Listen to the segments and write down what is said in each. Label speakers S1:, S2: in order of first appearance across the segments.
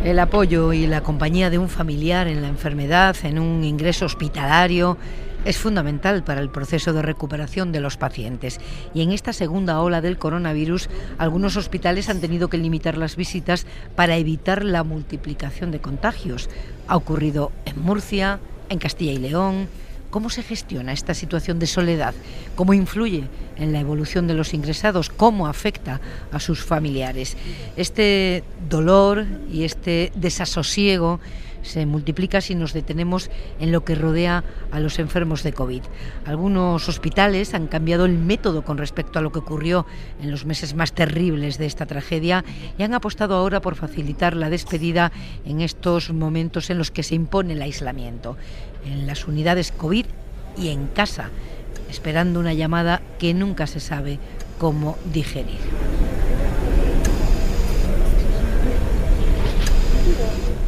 S1: El apoyo y la compañía de un familiar en la enfermedad, en un ingreso hospitalario, es fundamental para el proceso de recuperación de los pacientes. Y en esta segunda ola del coronavirus, algunos hospitales han tenido que limitar las visitas para evitar la multiplicación de contagios. Ha ocurrido en Murcia, en Castilla y León. ¿Cómo se gestiona esta situación de soledad? ¿Cómo influye en la evolución de los ingresados? ¿Cómo afecta a sus familiares? Este dolor y este desasosiego se multiplica si nos detenemos en lo que rodea a los enfermos de COVID. Algunos hospitales han cambiado el método con respecto a lo que ocurrió en los meses más terribles de esta tragedia y han apostado ahora por facilitar la despedida en estos momentos en los que se impone el aislamiento, en las unidades COVID y en casa, esperando una llamada que nunca se sabe cómo digerir.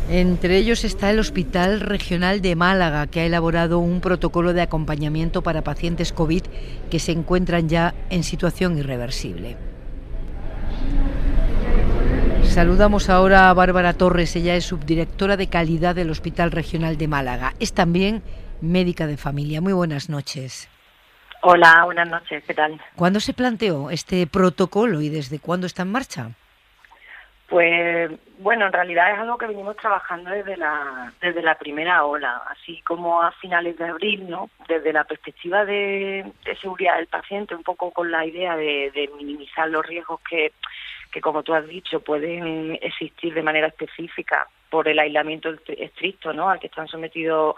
S1: Entre ellos está el Hospital Regional de Málaga, que ha elaborado un protocolo de acompañamiento para pacientes COVID que se encuentran ya en situación irreversible. Saludamos ahora a Bárbara Torres, ella es subdirectora de calidad del Hospital Regional de Málaga. Es también médica de familia. Muy buenas noches.
S2: Hola, buenas noches, ¿qué tal?
S1: ¿Cuándo se planteó este protocolo y desde cuándo está en marcha?
S2: Pues bueno, en realidad es algo que venimos trabajando desde la primera ola, así como a finales de abril, ¿no? Desde la perspectiva de seguridad del paciente, un poco con la idea de minimizar los riesgos que como tú has dicho pueden existir de manera específica por el aislamiento estricto, ¿no? Al que están sometidos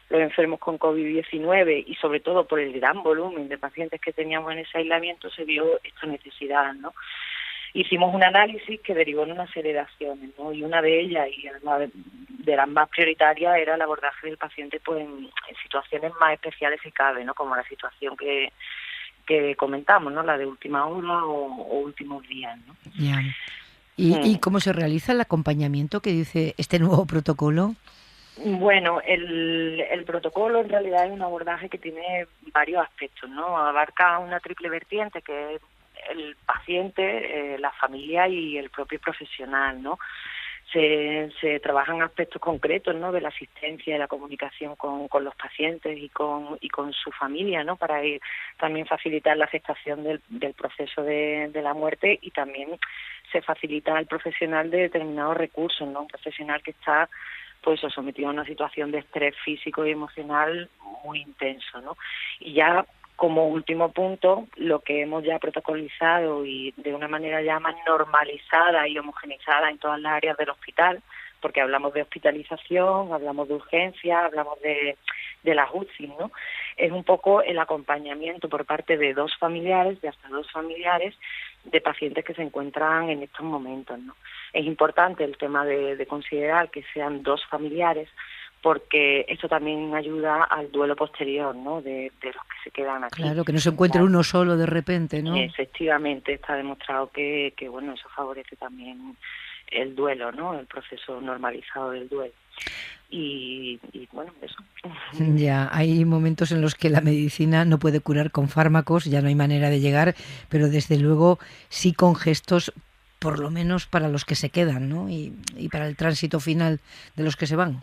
S2: los enfermos con COVID-19 y sobre todo por el gran volumen de pacientes que teníamos en ese aislamiento, se vio esta necesidad, ¿no? Hicimos un análisis que derivó en una serie de acciones, ¿no? Y una de ellas, y además de las más prioritarias, era el abordaje del paciente pues en situaciones más especiales si cabe, ¿no? Como la situación que comentamos, ¿no? La de última hora o últimos días, ¿no?
S1: Ya. ¿Y cómo se realiza el acompañamiento que dice este nuevo protocolo?
S2: Bueno, el protocolo en realidad es un abordaje que tiene varios aspectos, ¿no? Abarca una triple vertiente que es el paciente, la familia y el propio profesional, ¿no? Se trabajan aspectos concretos, ¿no? De la asistencia y la comunicación con los pacientes y con su familia, ¿no? Para también facilitar la aceptación del proceso de la muerte, y también se facilita al profesional de determinados recursos, ¿no? Un profesional que está pues sometido a una situación de estrés físico y emocional muy intenso, ¿no? Y ya como último punto, lo que hemos ya protocolizado y de una manera ya más normalizada y homogeneizada en todas las áreas del hospital, porque hablamos de hospitalización, hablamos de urgencia, hablamos de las UCI, ¿no? Es un poco el acompañamiento por parte de dos familiares, de hasta dos familiares, de pacientes que se encuentran en estos momentos, ¿no? Es importante el tema de considerar que sean dos familiares, porque esto también ayuda al duelo posterior, ¿no? De los que se quedan aquí.
S1: Claro, que no se encuentre uno solo de repente, ¿no?
S2: Efectivamente, está demostrado que bueno, eso favorece también el duelo, ¿no? El proceso normalizado del duelo. Y bueno, eso.
S1: Ya, hay momentos en los que la medicina no puede curar con fármacos, ya no hay manera de llegar, pero desde luego sí con gestos, por lo menos para los que se quedan, ¿no? Y para el tránsito final de los que se van.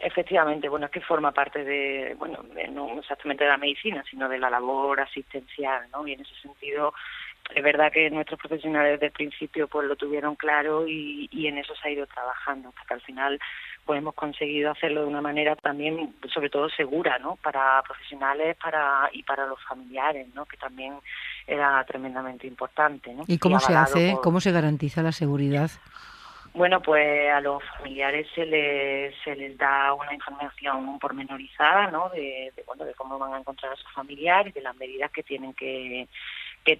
S2: Efectivamente, bueno, es que forma parte no exactamente de la medicina, sino de la labor asistencial, ¿no? Y en ese sentido, es verdad que nuestros profesionales desde el principio pues lo tuvieron claro y en eso se ha ido trabajando, hasta que al final pues hemos conseguido hacerlo de una manera también, sobre todo segura, ¿no? Para profesionales y para los familiares, ¿no? Que también era tremendamente importante, ¿no?
S1: ¿Y cómo se hace?
S2: por...
S1: ¿Cómo se garantiza la seguridad?
S2: Bueno, pues a los familiares se les da una información pormenorizada, ¿no? De cómo van a encontrar a su familiar y de las medidas que tienen que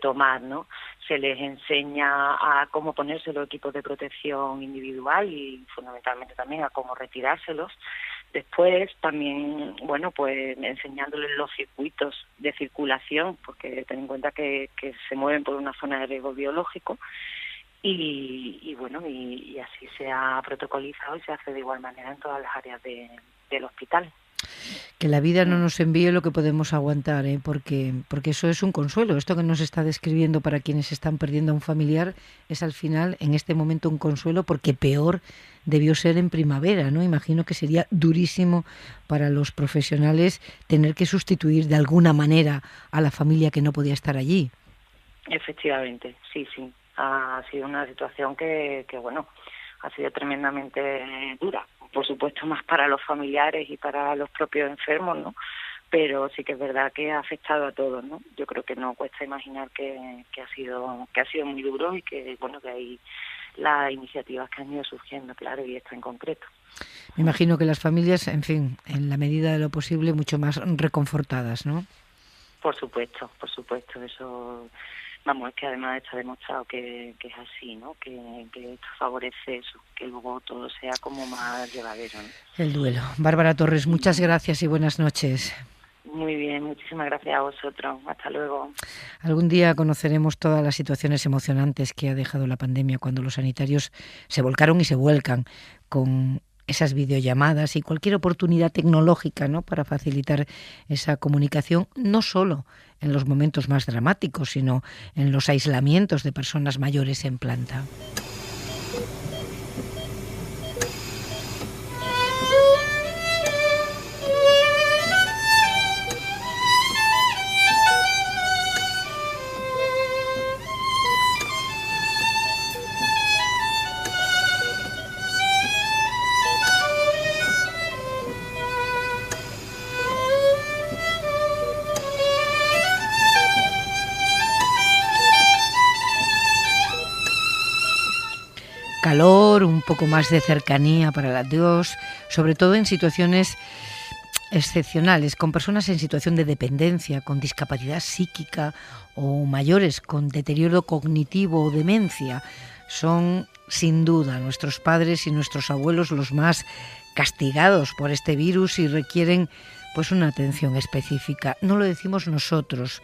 S2: tomar, ¿no? Se les enseña a cómo ponerse los equipos de protección individual y fundamentalmente también a cómo retirárselos. Después también, bueno, pues enseñándoles los circuitos de circulación, porque ten en cuenta que se mueven por una zona de riesgo biológico. Y bueno, y así se ha protocolizado y se hace de igual manera en todas las áreas del hospital.
S1: Que la vida no nos envíe lo que podemos aguantar, porque eso es un consuelo. Esto que nos está describiendo para quienes están perdiendo a un familiar es al final, en este momento, un consuelo, porque peor debió ser en primavera, ¿no? Imagino que sería durísimo para los profesionales tener que sustituir de alguna manera a la familia que no podía estar allí.
S2: Efectivamente, sí. Ha sido una situación que bueno, ha sido tremendamente dura. Por supuesto, más para los familiares y para los propios enfermos, ¿no? Pero sí que es verdad que ha afectado a todos, ¿no? Yo creo que no cuesta imaginar que ha sido muy duro y que bueno, que hay las iniciativas que han ido surgiendo, claro, y esta en concreto.
S1: Me imagino que las familias, en fin, en la medida de lo posible, mucho más reconfortadas, ¿no?
S2: Por supuesto, eso, vamos, es que además está demostrado que es así, ¿no? Que esto favorece eso, que luego todo sea como más llevadero, ¿no?
S1: El duelo. Bárbara Torres, muchas gracias y buenas noches.
S2: Muy bien, muchísimas gracias a vosotros. Hasta luego.
S1: Algún día conoceremos todas las situaciones emocionantes que ha dejado la pandemia cuando los sanitarios se volcaron y se vuelcan con esas videollamadas y cualquier oportunidad tecnológica, ¿no?, para facilitar esa comunicación, no solo en los momentos más dramáticos, sino en los aislamientos de personas mayores en planta. Calor, un poco más de cercanía para el adiós, sobre todo en situaciones excepcionales, con personas en situación de dependencia, con discapacidad psíquica o mayores con deterioro cognitivo o demencia. Son, sin duda, nuestros padres y nuestros abuelos los más castigados por este virus y requieren pues una atención específica. No lo decimos nosotros,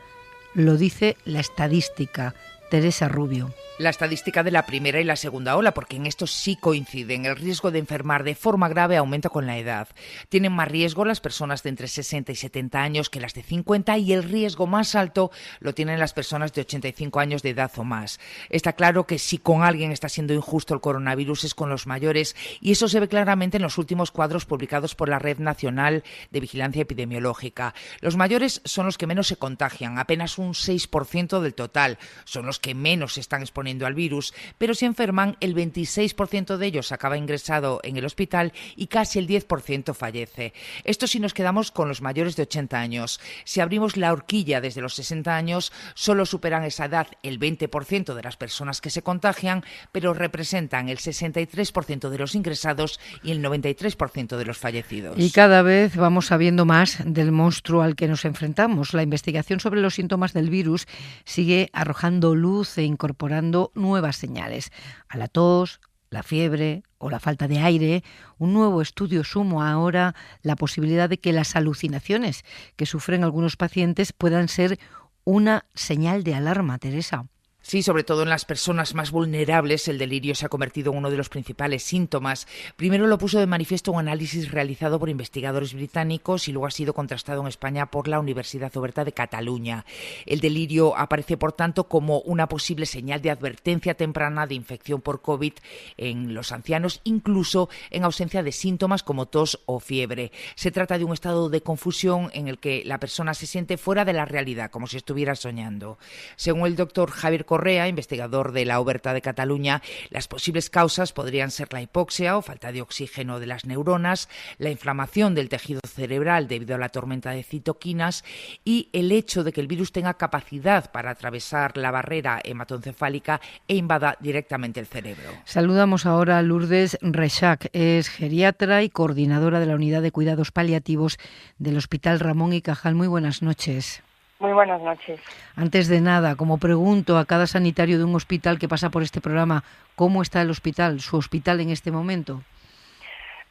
S1: lo dice la estadística. Teresa Rubio.
S3: La estadística de la primera y la segunda ola, porque en esto sí coinciden. El riesgo de enfermar de forma grave aumenta con la edad. Tienen más riesgo las personas de entre 60 y 70 años que las de 50 y el riesgo más alto lo tienen las personas de 85 años de edad o más. Está claro que si con alguien está siendo injusto el coronavirus es con los mayores y eso se ve claramente en los últimos cuadros publicados por la Red Nacional de Vigilancia Epidemiológica. Los mayores son los que menos se contagian, apenas un 6% del total. Son los que menos se están exponiendo al virus, pero si enferman, el 26% de ellos acaba ingresado en el hospital y casi el 10% fallece. Esto si nos quedamos con los mayores de 80 años. Si abrimos la horquilla desde los 60 años, solo superan esa edad el 20% de las personas que se contagian, pero representan el 63% de los ingresados y el 93% de los fallecidos.
S1: Y cada vez vamos sabiendo más del monstruo al que nos enfrentamos. La investigación sobre los síntomas del virus sigue arrojando luz e incorporando nuevas señales. A la tos, la fiebre o la falta de aire, un nuevo estudio suma ahora la posibilidad de que las alucinaciones que sufren algunos pacientes puedan ser una señal de alarma, Teresa.
S3: Sí, sobre todo en las personas más vulnerables, el delirio se ha convertido en uno de los principales síntomas. Primero lo puso de manifiesto un análisis realizado por investigadores británicos y luego ha sido contrastado en España por la Universidad Oberta de Cataluña. El delirio aparece, por tanto, como una posible señal de advertencia temprana de infección por COVID en los ancianos, incluso en ausencia de síntomas como tos o fiebre. Se trata de un estado de confusión en el que la persona se siente fuera de la realidad, como si estuviera soñando. Según el doctor Javier Correa, investigador de la Oberta de Cataluña, las posibles causas podrían ser la hipoxia o falta de oxígeno de las neuronas, la inflamación del tejido cerebral debido a la tormenta de citoquinas y el hecho de que el virus tenga capacidad para atravesar la barrera hematoencefálica e invada directamente el cerebro.
S1: Saludamos ahora a Lourdes Reixac, es geriatra y coordinadora de la Unidad de Cuidados Paliativos del Hospital Ramón y Cajal. Muy buenas noches.
S2: Muy buenas noches.
S1: Antes de nada, como pregunto a cada sanitario de un hospital que pasa por este programa, ¿cómo está el hospital, su hospital en este momento?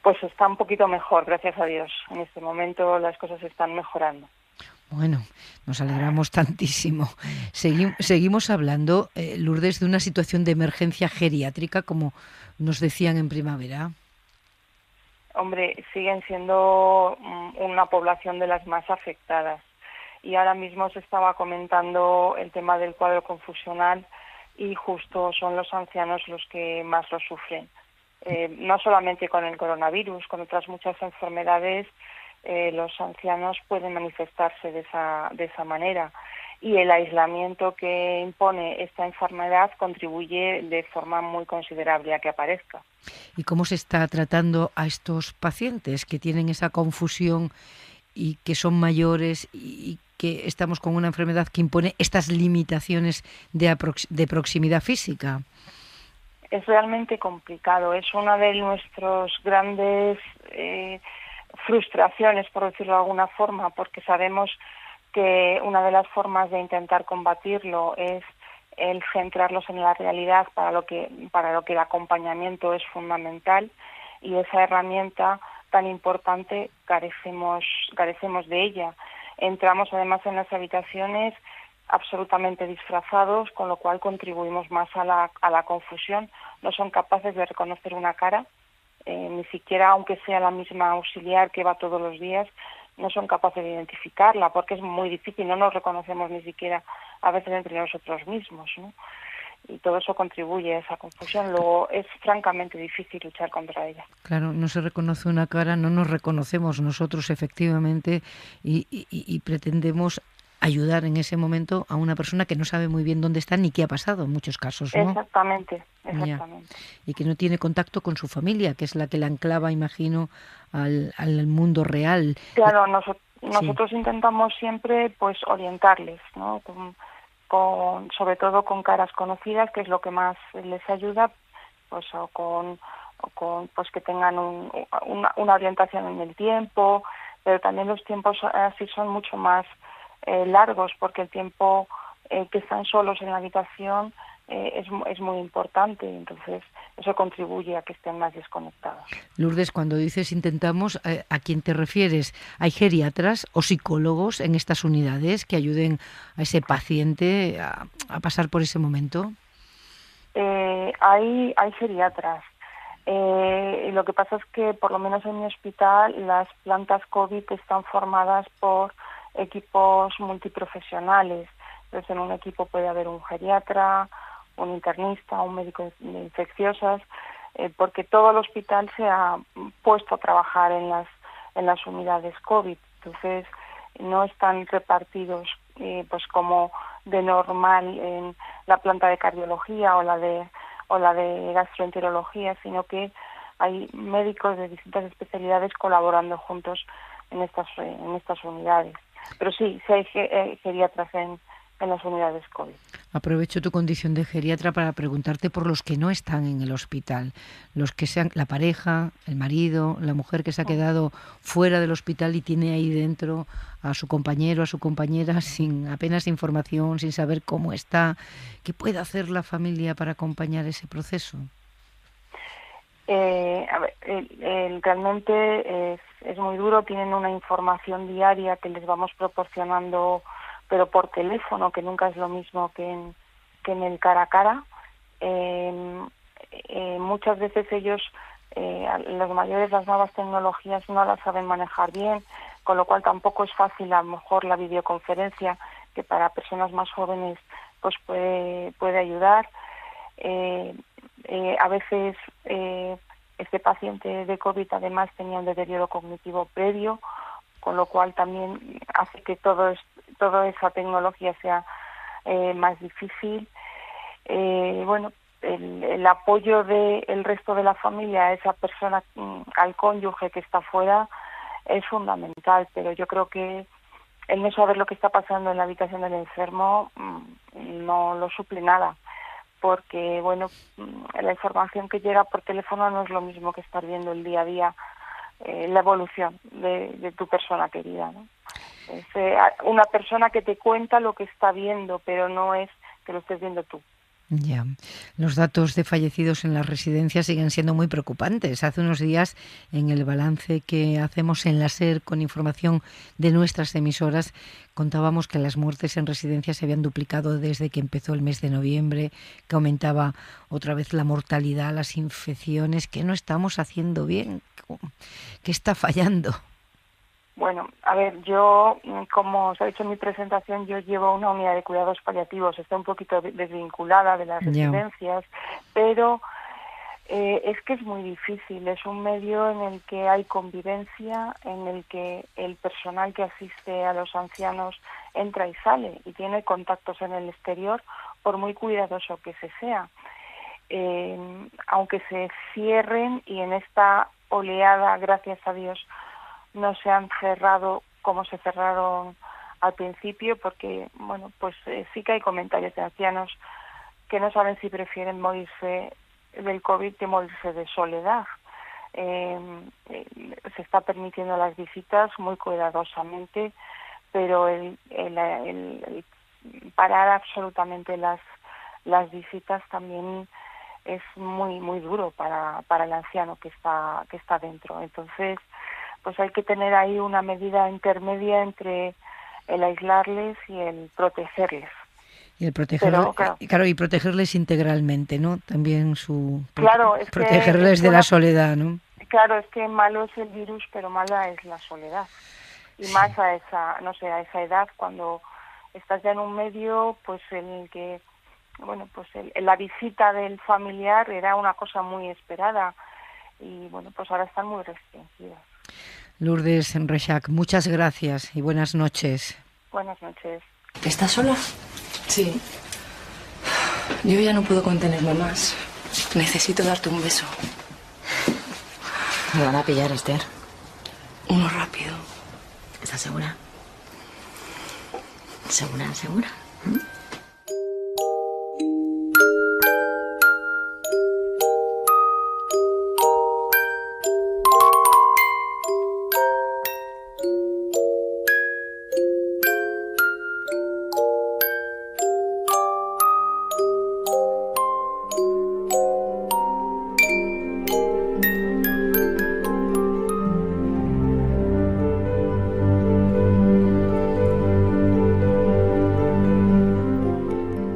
S4: Pues está un poquito mejor, gracias a Dios. En este momento las cosas están mejorando.
S1: Bueno, nos alegramos tantísimo. Seguimos hablando, Lourdes, de una situación de emergencia geriátrica, como nos decían en primavera.
S4: Hombre, siguen siendo una población de las más afectadas. Y ahora mismo se estaba comentando el tema del cuadro confusional y justo son los ancianos los que más lo sufren. No solamente con el coronavirus, con otras muchas enfermedades, los ancianos pueden manifestarse de esa manera. Y el aislamiento que impone esta enfermedad contribuye de forma muy considerable a que aparezca.
S1: ¿Y cómo se está tratando a estos pacientes que tienen esa confusión y que son mayores y que estamos con una enfermedad que impone estas limitaciones de proximidad física?
S4: Es realmente complicado, es una de nuestros grandes frustraciones, por decirlo de alguna forma, porque sabemos que una de las formas de intentar combatirlo es el centrarlos en la realidad, para lo que el acompañamiento es fundamental, y esa herramienta tan importante carecemos de ella. Entramos además en las habitaciones absolutamente disfrazados, con lo cual contribuimos más a la confusión. No son capaces de reconocer una cara, ni siquiera aunque sea la misma auxiliar que va todos los días, no son capaces de identificarla, porque es muy difícil, no nos reconocemos ni siquiera a veces entre nosotros mismos, ¿no? Y todo eso contribuye a esa confusión. Luego es francamente difícil luchar contra ella.
S1: Claro, no se reconoce una cara, no nos reconocemos nosotros efectivamente y pretendemos ayudar en ese momento a una persona que no sabe muy bien dónde está ni qué ha pasado en muchos casos, ¿no?
S4: Exactamente.
S1: Ya. Y que no tiene contacto con su familia, que es la que la anclava, imagino, al mundo real.
S4: Claro, nosotros intentamos siempre pues orientarles, ¿no? Sobre todo con caras conocidas, que es lo que más les ayuda, pues o con pues que tengan una orientación en el tiempo, pero también los tiempos así son mucho más largos, porque el tiempo que están solos en la habitación es muy importante, entonces eso contribuye a que estén más desconectados.
S1: Lourdes, cuando dices intentamos, ¿a quién te refieres? ¿Hay geriatras o psicólogos en estas unidades que ayuden a ese paciente a pasar por ese momento?
S4: Hay geriatras. Lo que pasa es que, por lo menos en mi hospital, las plantas COVID están formadas por equipos multiprofesionales. Entonces, en un equipo puede haber un geriatra, un internista, un médico de infecciosas, porque todo el hospital se ha puesto a trabajar en las unidades COVID. Entonces, no están repartidos pues como de normal en la planta de cardiología o la de gastroenterología, sino que hay médicos de distintas especialidades colaborando juntos en estas unidades. Pero sí hay geriatras en las unidades COVID.
S1: Aprovecho tu condición de geriatra para preguntarte por los que no están en el hospital, los que sean la pareja, el marido, la mujer que se ha quedado fuera del hospital y tiene ahí dentro a su compañero, a su compañera, sin apenas información, sin saber cómo está. ¿Qué puede hacer la familia para acompañar ese proceso?
S4: Realmente es muy duro. Tienen una información diaria que les vamos proporcionando, pero por teléfono, que nunca es lo mismo que en el cara a cara. Muchas veces ellos, los mayores, las nuevas tecnologías no las saben manejar bien, con lo cual tampoco es fácil a lo mejor la videoconferencia, que para personas más jóvenes pues puede ayudar. A veces este paciente de COVID además tenía un deterioro cognitivo previo, con lo cual también hace que toda esa tecnología sea más difícil. El apoyo del resto de la familia a esa persona, al cónyuge que está fuera, es fundamental, pero yo creo que el no saber lo que está pasando en la habitación del enfermo no lo suple nada, porque la información que llega por teléfono no es lo mismo que estar viendo el día a día la evolución de tu persona querida, ¿no? Es una persona que te cuenta lo que está viendo, pero no es que lo estés viendo tú.
S1: Ya, los datos de fallecidos en las residencias siguen siendo muy preocupantes. Hace unos días, en el balance que hacemos en la SER con información de nuestras emisoras, contábamos que las muertes en residencias se habían duplicado desde que empezó el mes de noviembre, que aumentaba otra vez la mortalidad, las infecciones, que no estamos haciendo bien, que está fallando.
S4: Bueno, a ver, yo, como os he dicho en mi presentación, yo llevo una unidad de cuidados paliativos, está un poquito desvinculada de las residencias, pero es que es muy difícil, es un medio en el que hay convivencia, en el que el personal que asiste a los ancianos entra y sale y tiene contactos en el exterior, por muy cuidadoso que se sea. Aunque se cierren, y en esta oleada, gracias a Dios, no se han cerrado como se cerraron al principio, porque bueno, pues sí que hay comentarios de ancianos que no saben si prefieren morirse del COVID que morirse de soledad. Se está permitiendo las visitas muy cuidadosamente, pero el parar absolutamente las visitas también es muy muy duro para el anciano que está dentro. Entonces, pues hay que tener ahí una medida intermedia entre el aislarles y el protegerles.
S1: Y el protegerles, claro, y protegerles integralmente, ¿no? También protegerles de la soledad, ¿no?
S4: Claro, es que malo es el virus, pero mala es la soledad. Y más a esa edad, cuando estás ya en un medio, pues en el que, bueno, pues la visita del familiar era una cosa muy esperada, y bueno, pues ahora están muy restringidas.
S1: Lourdes Reixach, muchas gracias y buenas noches.
S4: Buenas noches.
S5: ¿Estás sola? Sí. Yo ya no puedo contenerme más. Necesito darte un beso.
S6: Me van a pillar, Esther.
S5: Uno rápido.
S6: ¿Estás segura? ¿Segura? ¿Segura? ¿Mm?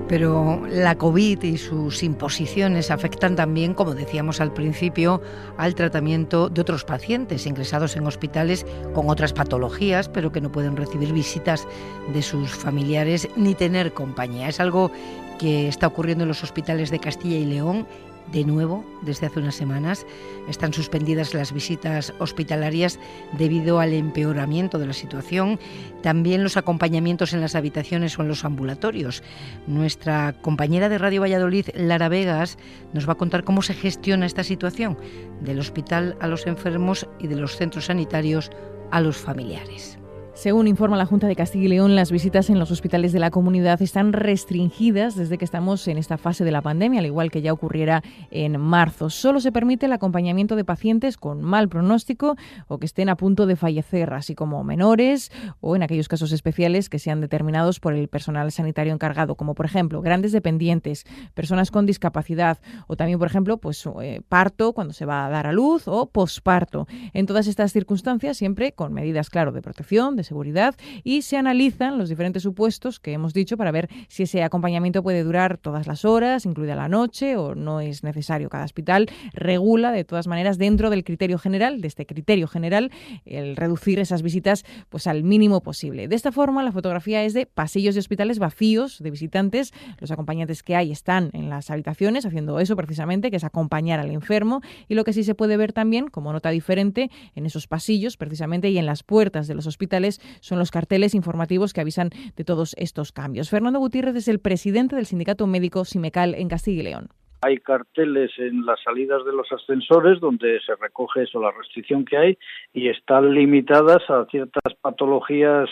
S1: Pero la COVID y sus imposiciones afectan también, como decíamos al principio, al tratamiento de otros pacientes ingresados en hospitales con otras patologías, pero que no pueden recibir visitas de sus familiares ni tener compañía. Es algo que está ocurriendo en los hospitales de Castilla y León. De nuevo, desde hace unas semanas, están suspendidas las visitas hospitalarias debido al empeoramiento de la situación, también los acompañamientos en las habitaciones o en los ambulatorios. Nuestra compañera de Radio Valladolid, Lara Vegas, nos va a contar cómo se gestiona esta situación, del hospital a los enfermos y de los centros sanitarios a los familiares.
S7: Según informa la Junta de Castilla y León, las visitas en los hospitales de la comunidad están restringidas desde que estamos en esta fase de la pandemia, al igual que ya ocurriera en marzo. Solo se permite el acompañamiento de pacientes con mal pronóstico o que estén a punto de fallecer, así como menores o en aquellos casos especiales que sean determinados por el personal sanitario encargado, como por ejemplo grandes dependientes, personas con discapacidad o también, por ejemplo, pues parto cuando se va a dar a luz o posparto. En todas estas circunstancias, siempre con medidas, claro, de protección, de seguridad, y se analizan los diferentes supuestos que hemos dicho para ver si ese acompañamiento puede durar todas las horas, incluida la noche, o no es necesario. Cada hospital regula de todas maneras dentro del criterio general, de este criterio general, el reducir esas visitas pues al mínimo posible. De esta forma, la fotografía es de pasillos de hospitales vacíos de visitantes. Los acompañantes que hay están en las habitaciones haciendo eso precisamente, que es acompañar al enfermo, y lo que sí se puede ver también como nota diferente en esos pasillos precisamente y en las puertas de los hospitales son los carteles informativos que avisan de todos estos cambios. Fernando Gutiérrez es el presidente del sindicato médico Simecal en Castilla y León.
S8: Hay carteles en las salidas de los ascensores donde se recoge eso, la restricción que hay, y están limitadas a ciertas patologías.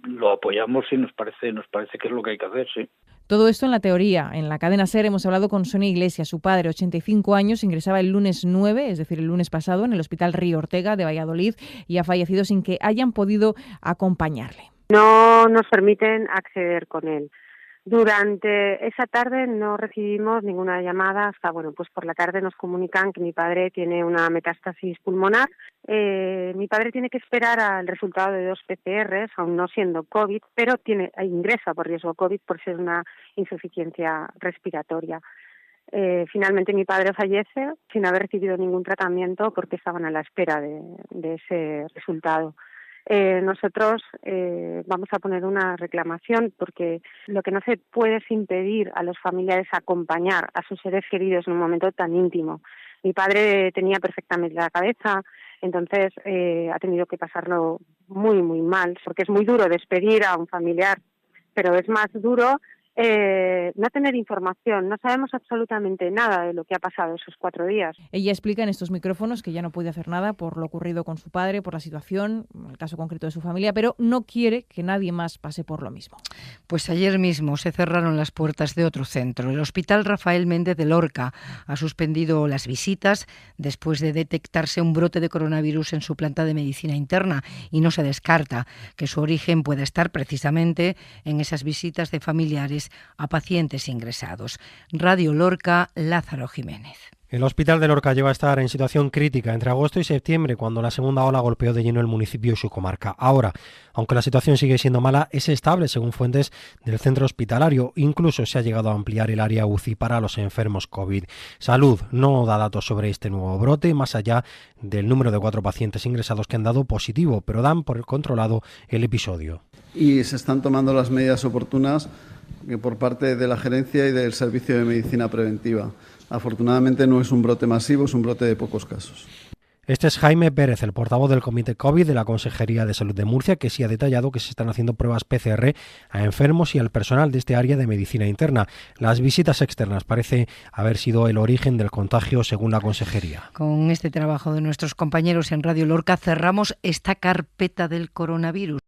S8: Lo apoyamos y nos parece que es lo que hay que hacer, sí.
S7: Todo esto en la teoría. En la cadena SER hemos hablado con Sonia Iglesias. Su padre, 85 años, ingresaba el lunes 9, es decir, el lunes pasado, en el Hospital Río Ortega de Valladolid y ha fallecido sin que hayan podido acompañarle.
S9: No nos permiten acceder con él. Durante esa tarde no recibimos ninguna llamada hasta, pues por la tarde nos comunican que mi padre tiene una metástasis pulmonar. Mi padre tiene que esperar al resultado de 2 PCRs, aún no siendo COVID, pero ingresa por riesgo COVID por ser una insuficiencia respiratoria. Finalmente mi padre fallece sin haber recibido ningún tratamiento porque estaban a la espera de ese resultado. Nosotros vamos a poner una reclamación porque lo que no se puede es impedir a los familiares acompañar a sus seres queridos en un momento tan íntimo. Mi padre tenía perfectamente la cabeza, entonces ha tenido que pasarlo muy, muy mal, porque es muy duro despedir a un familiar, pero es más duro no tener información. No sabemos absolutamente nada de lo que ha pasado esos 4 días.
S7: Ella explica en estos micrófonos que ya no puede hacer nada por lo ocurrido con su padre, por la situación, el caso concreto de su familia, pero no quiere que nadie más pase por lo mismo.
S1: Pues ayer mismo se cerraron las puertas de otro centro. El Hospital Rafael Méndez de Lorca ha suspendido las visitas después de detectarse un brote de coronavirus en su planta de medicina interna y no se descarta que su origen pueda estar precisamente en esas visitas de familiares a pacientes ingresados. Radio Lorca, Lázaro Jiménez.
S10: El Hospital de Lorca lleva a estar en situación crítica entre agosto y septiembre, cuando la segunda ola golpeó de lleno el municipio y su comarca. Ahora, aunque la situación sigue siendo mala, es estable, según fuentes del centro hospitalario. Incluso se ha llegado a ampliar el área UCI para los enfermos COVID. Salud no da datos sobre este nuevo brote, más allá del número de 4 pacientes ingresados que han dado positivo, pero dan por controlado el episodio.
S11: Y se están tomando las medidas oportunas por parte de la gerencia y del servicio de medicina preventiva. Afortunadamente no es un brote masivo, es un brote de pocos casos.
S10: Este es Jaime Pérez, el portavoz del Comité COVID de la Consejería de Salud de Murcia, que sí ha detallado que se están haciendo pruebas PCR a enfermos y al personal de este área de medicina interna. Las visitas externas parece haber sido el origen del contagio, según la Consejería.
S1: Con este trabajo de nuestros compañeros en Radio Lorca cerramos esta carpeta del coronavirus.